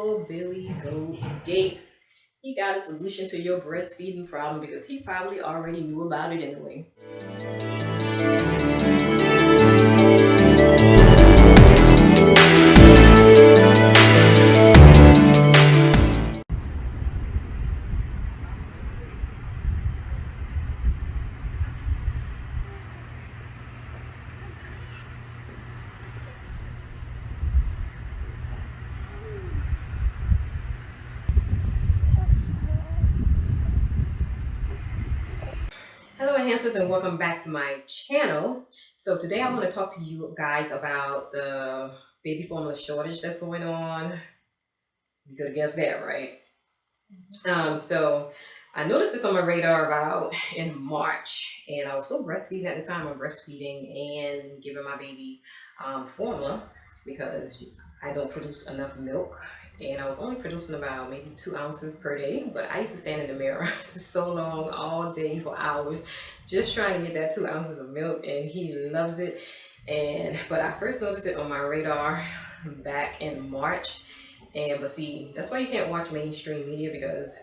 Oh, Billy Goat Gates. He got a solution to your breastfeeding problem because he probably already knew about it anyway. Hello, enhancers, and welcome back to my channel. So today I want to talk to you guys about the baby formula shortage that's going on. You could have guessed that, right? So I noticed this on my radar about in March, and I was still breastfeeding at the time. I'm breastfeeding and giving my baby formula because I don't produce enough milk, and I was only producing about maybe 2 ounces per day. But I used to stand in the mirror so long, all day for hours, just trying to get that 2 ounces of milk, and he loves it. But I first noticed it on my radar back in March. But see, that's why you can't watch mainstream media because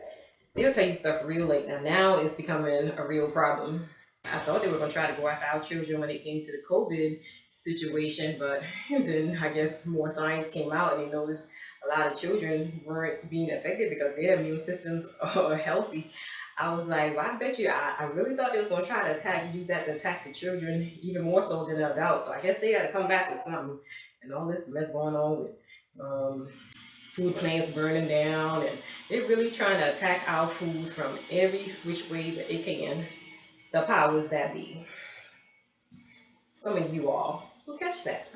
they'll tell you stuff real late. Now it's becoming a real problem. I thought they were going to try to go after our children when it came to the COVID situation, but then I guess more science came out and they noticed a lot of children weren't being affected because their immune systems are healthy. I was like, well, I bet you, I really thought they was going to try to use that to attack the children even more so than the adults. So I guess they had to come back with something. And all this mess going on with food plants burning down, and they're really trying to attack our food from every which way that they can. The powers that be. Some of you all will catch that.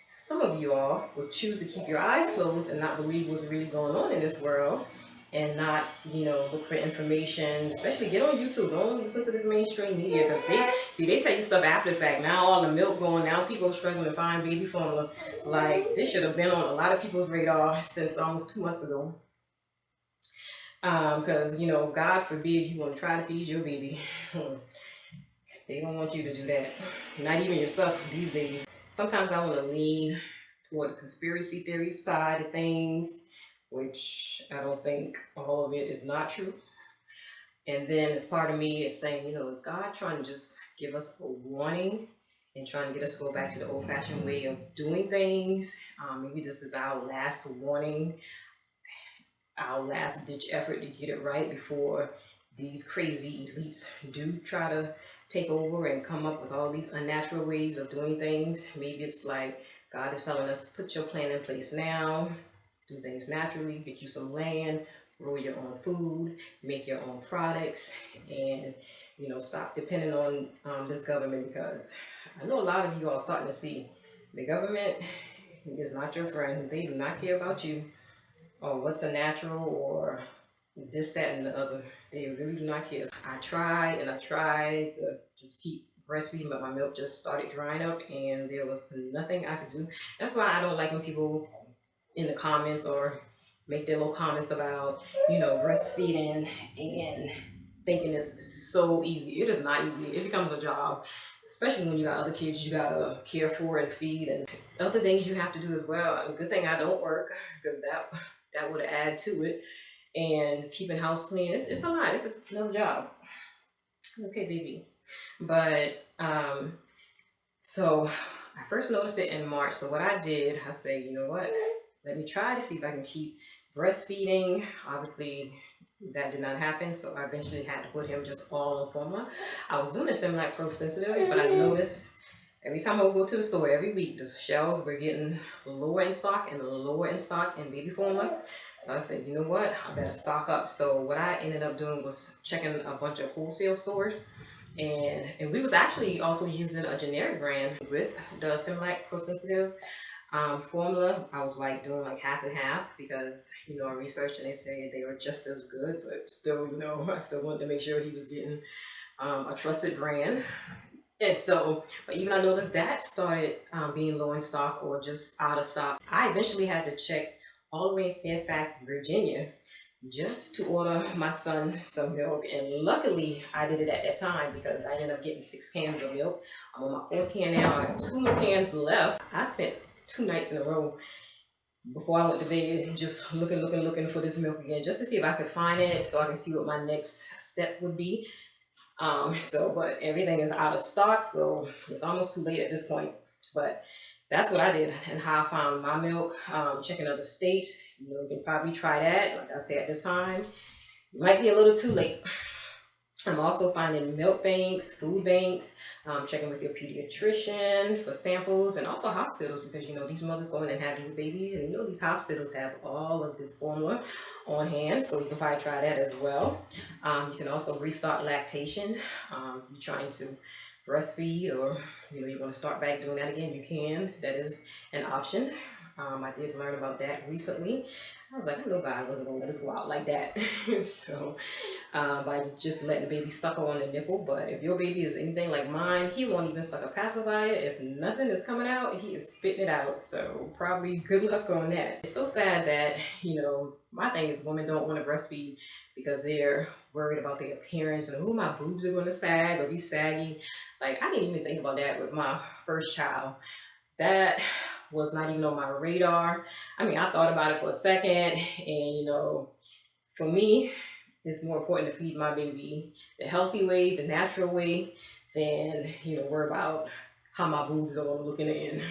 Some of you all will choose to keep your eyes closed and not believe what's really going on in this world and not, look for information, especially get on YouTube. Don't listen to this mainstream media because they tell you stuff after the fact. Now all the milk going, now people are struggling to find baby formula. Like this should have been on a lot of people's radar since almost 2 months ago. Because, God forbid you want to try to feed your baby. They don't want you to do that. Not even yourself these days. Sometimes I want to lean toward the conspiracy theory side of things, which I don't think all of it is not true. And then as part of me is saying, is God trying to just give us a warning and trying to get us to go back to the old-fashioned way of doing things? Maybe this is our last warning, our last ditch effort to get it right before these crazy elites do try to take over and come up with all these unnatural ways of doing things. Maybe it's like God is telling us, put your plan in place now, do things naturally, get you some land, grow your own food, make your own products, and stop depending on this government, because I know a lot of you are starting to see the government is not your friend. They do not care about you or what's a natural or this, that, and the other. They really do not care. I tried to just keep breastfeeding, but my milk just started drying up and there was nothing I could do. That's why I don't like when people in the comments or make their little comments about, breastfeeding and thinking it's so easy. It is not easy. It becomes a job, especially when you got other kids you gotta care for and feed and other things you have to do as well. A good thing I don't work because that would add to it. And keeping house clean, it's a lot. It's another job. Okay, baby. But so I first noticed it in March. So what I did, I said, you know what? Let me try to see if I can keep breastfeeding. Obviously, that did not happen. So I eventually had to put him just all on formula. I was doing a Similac Pro Sensitive, but I noticed every time I would go to the store every week, the shelves were getting lower in stock and lower in stock in baby formula. So I said, you know what, I better stock up. So what I ended up doing was checking a bunch of wholesale stores. And we was actually also using a generic brand with the Similac Pro Sensitive formula. I was like doing like half and half because, I researched and they said they were just as good, but still, I still wanted to make sure he was getting a trusted brand. And so, but even I noticed that started being low in stock or just out of stock. I eventually had to check all the way in Fairfax, Virginia, just to order my son some milk. And luckily, I did it at that time because I ended up getting 6 cans of milk. I'm on my 4th can now. I have 2 more cans left. I spent 2 nights in a row before I went to bed, just looking for this milk again, just to see if I could find it, so I can see what my next step would be. But everything is out of stock, so it's almost too late at this point. But that's what I did and how I found my milk. Checking other states, you can probably try that. Like I said, at this time, it might be a little too late. I'm also finding milk banks, food banks, checking with your pediatrician for samples, and also hospitals, because these mothers go in and have these babies, and these hospitals have all of this formula on hand, so you can probably try that as well. You can also restart lactation. You're trying to breastfeed, or you want to start back doing that again, you can. That is an option. I did learn about that recently. I was like, I know God wasn't going to let us go out like that. So by just letting the baby suckle on the nipple. But if your baby is anything like mine, he won't even suck a pacifier. If nothing is coming out, he is spitting it out. So probably good luck on that. It's so sad that, my thing is women don't want to breastfeed because they're worried about their appearance and my boobs are going to sag or be saggy. Like, I didn't even think about that with my first child. That was not even on my radar. I mean, I thought about it for a second, and for me, it's more important to feed my baby the healthy way, the natural way, than worry about how my boobs are gonna look in the end.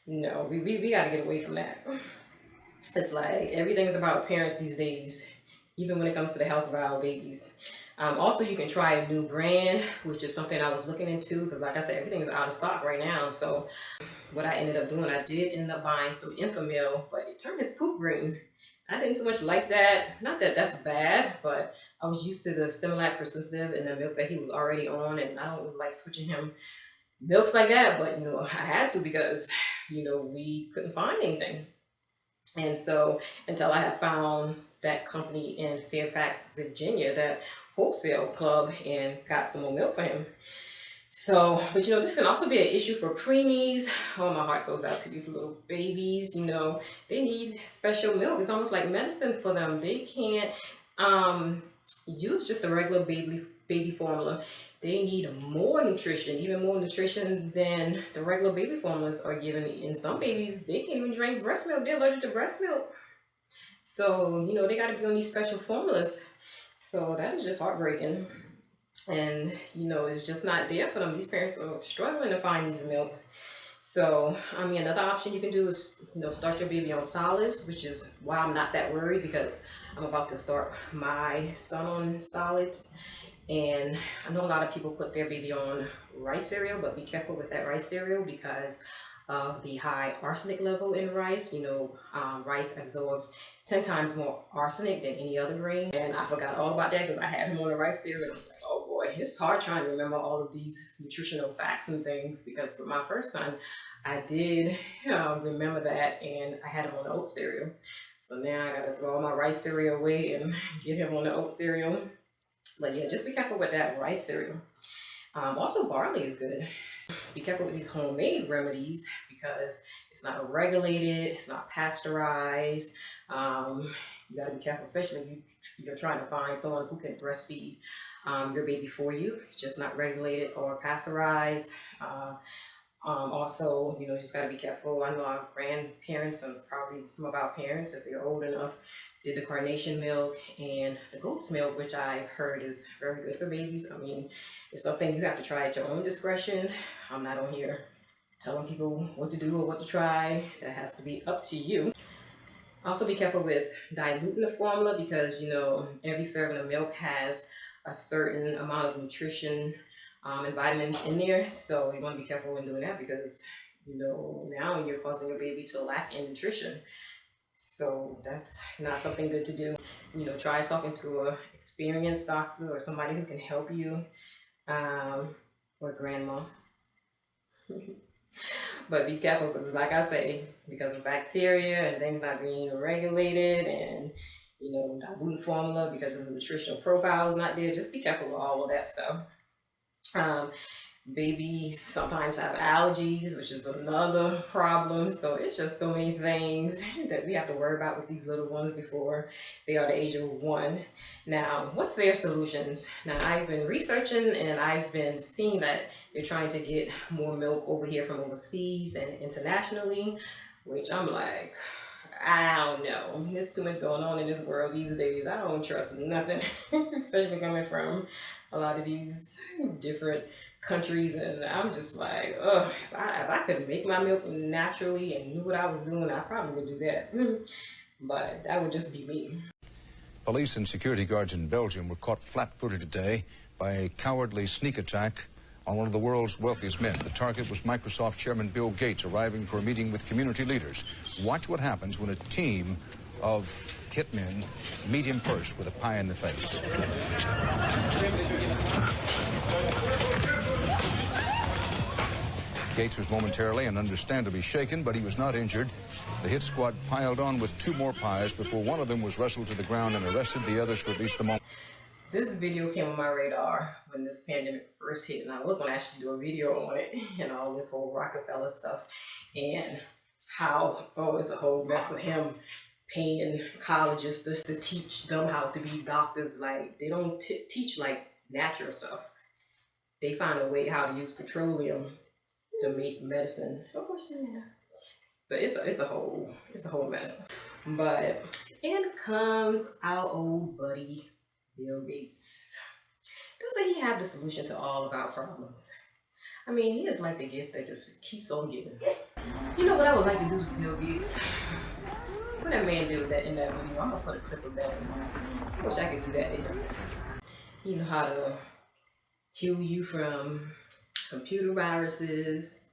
No, we got to get away from that. It's like everything's about appearance these days, even when it comes to the health of our babies. Also, you can try a new brand, which is something I was looking into, because like I said, everything's out of stock right now. So what I ended up doing, I did end up buying some Infamil, but it turned its poop green. I didn't too much like that. Not that that's bad, but I was used to the Similac Persistent and the milk that he was already on, and I don't really like switching him milks like that, but I had to because we couldn't find anything. And so until I had found that company in Fairfax, Virginia, that wholesale club, and got some more milk for him. So, but this can also be an issue for preemies. Oh, my heart goes out to these little babies. They need special milk. It's almost like medicine for them. They can't use just a regular baby formula. They need more nutrition, even more nutrition than the regular baby formulas are given. In some babies, they can't even drink breast milk. They're allergic to breast milk. So, they got to be on these special formulas. So that is just heartbreaking. And, it's just not there for them. These parents are struggling to find these milks. So, another option you can do is, start your baby on solids, which is why I'm not that worried, because I'm about to start my son on solids. And I know a lot of people put their baby on rice cereal, but be careful with that rice cereal because of the high arsenic level in rice. Rice absorbs 10 times more arsenic than any other grain. And I forgot all about that because I had him on a rice cereal. I was like, oh boy, it's hard trying to remember all of these nutritional facts and things, because for my first son, I did remember that, and I had him on the oat cereal. So now I got to throw all my rice cereal away and get him on the oat cereal. But yeah, just be careful with that rice cereal. Also, barley is good. So be careful with these homemade remedies because it's not regulated, it's not pasteurized. You got to be careful, especially if you're trying to find someone who can breastfeed your baby for you. It's just not regulated or pasteurized. Also, just got to be careful. I know our grandparents and probably some of our parents, if they're old enough, did the carnation milk and the goat's milk, which I've heard is very good for babies. It's something you have to try at your own discretion. I'm not on here telling people what to do or what to try. That has to be up to you. Also be careful with diluting the formula because, every serving of milk has a certain amount of nutrition and vitamins in there. So you want to be careful when doing that because, now you're causing your baby to lack in nutrition. So that's not something good to do. Try talking to an experienced doctor or somebody who can help you, or grandma. But be careful because, like I say, because of bacteria and things not being regulated, and dilute formula because of the nutritional profile is not there. Just be careful with all of that stuff. Babies sometimes have allergies, which is another problem. So it's just so many things that we have to worry about with these little ones before they are the age of 1. Now, what's their solutions? Now, I've been researching and I've been seeing that they're trying to get more milk over here from overseas and internationally, which I'm like, I don't know. There's too much going on in this world these days. I don't trust nothing, especially coming from a lot of these different countries. And I'm just like, oh, if I could make my milk naturally and knew what I was doing, I probably would do that. But that would just be me. Police and security guards in Belgium were caught flat-footed today by a cowardly sneak attack on one of the world's wealthiest men. The target was Microsoft chairman Bill Gates, arriving for a meeting with community leaders. Watch what happens when a team of hitmen meet him first with a pie in the face. Gates was momentarily and understandably shaken, but he was not injured. The hit squad piled on with 2 more pies before one of them was wrestled to the ground and arrested. The others released the moment. This video came on my radar when this pandemic first hit, and I was going to actually do a video on it and all this whole Rockefeller stuff and how, oh, it's a whole mess with him paying colleges just to teach them how to be doctors. Like, they don't teach like natural stuff. They find a way how to use petroleum to make medicine. But it's a whole mess. But in comes our old buddy Bill Gates. Doesn't he have the solution to all of our problems? I mean, he is like the gift that just keeps on giving. You know what I would like to do with Bill Gates? What that man did with that in that video, I'm gonna put a clip of that in mind. I wish I could do that to him. You know how to heal you from computer viruses,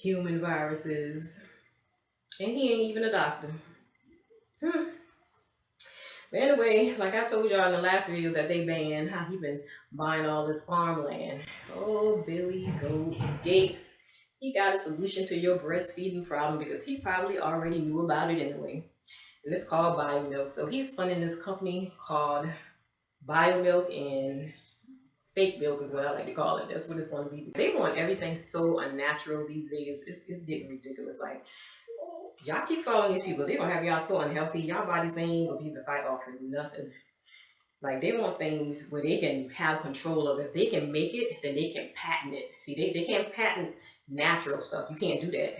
human viruses, and he ain't even a doctor. But anyway, like I told y'all in the last video that they banned, how he been buying all this farmland. Oh, Billy Gates, he got a solution to your breastfeeding problem because he probably already knew about it anyway. And it's called Biomilk. So he's funding this company called Biomilk, and fake milk is what I like to call it. That's what it's going to be. They want everything so unnatural these days. It's getting ridiculous. Like, y'all keep following these people. They're going to have y'all so unhealthy. Y'all bodies ain't going to be able to fight off for nothing. Like, they want things where they can have control of it. If they can make it, then they can patent it. See, they can't patent natural stuff. You can't do that.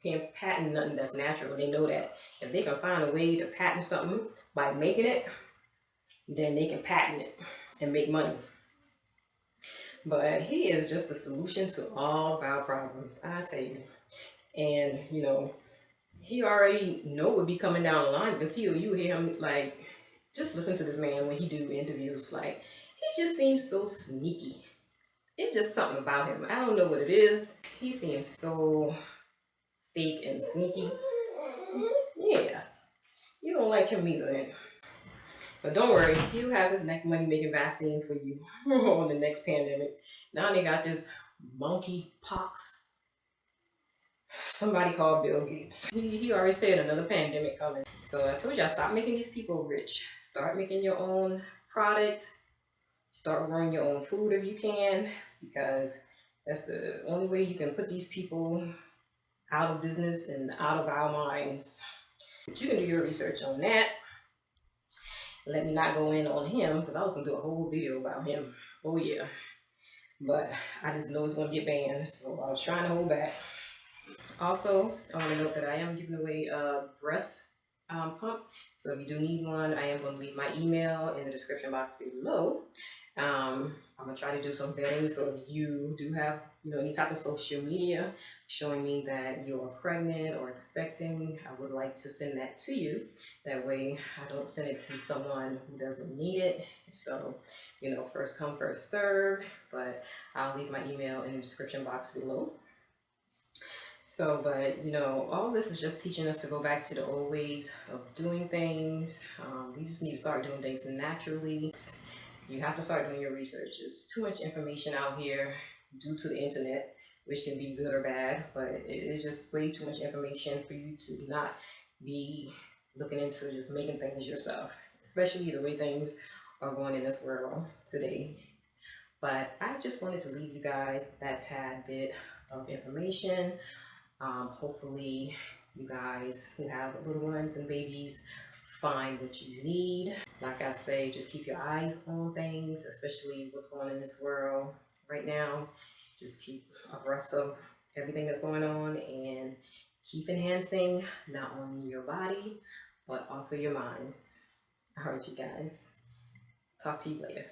You can't patent nothing that's natural. They know that. If they can find a way to patent something by making it, then they can patent it and make money. But he is just the solution to all of our problems, I tell you. And, you know, he already know what be coming down the line because you hear him, like, just listen to this man when he do interviews. Like, he just seems so sneaky. It's just something about him. I don't know what it is. He seems so fake and sneaky. Yeah, you don't like him either. But don't worry, he'll have his next money-making vaccine for you on the next pandemic. Now they got this monkey pox. Somebody called Bill Gates. He already said another pandemic coming. So I told y'all, stop making these people rich. Start making your own products. Start growing your own food if you can, because that's the only way you can put these people out of business and out of our minds. But you can do your research on that. Let me not go in on him because I was going to do a whole video about him. Oh, yeah. But I just know it's going to get banned, so I was trying to hold back. Also, I want to note that I am giving away a breast pump. So if you do need one, I am going to leave my email in the description box below. I'm going to try to do some vetting. So if you do have, any type of social media showing me that you're pregnant or expecting, I would like to send that to you. That way I don't send it to someone who doesn't need it. So, first come, first serve, but I'll leave my email in the description box below. So, but, all this is just teaching us to go back to the old ways of doing things. We just need to start doing things naturally. You have to start doing your research. There's too much information out here due to the internet, which can be good or bad, but it is just way too much information for you to not be looking into just making things yourself, especially the way things are going in this world today. But I just wanted to leave you guys with that tad bit of information. Hopefully you guys who have little ones and babies find what you need. Like I say, just keep your eyes on things, especially what's going on in this world right now. Just keep abreast of everything that's going on and keep enhancing not only your body, but also your minds. All right, you guys. Talk to you later.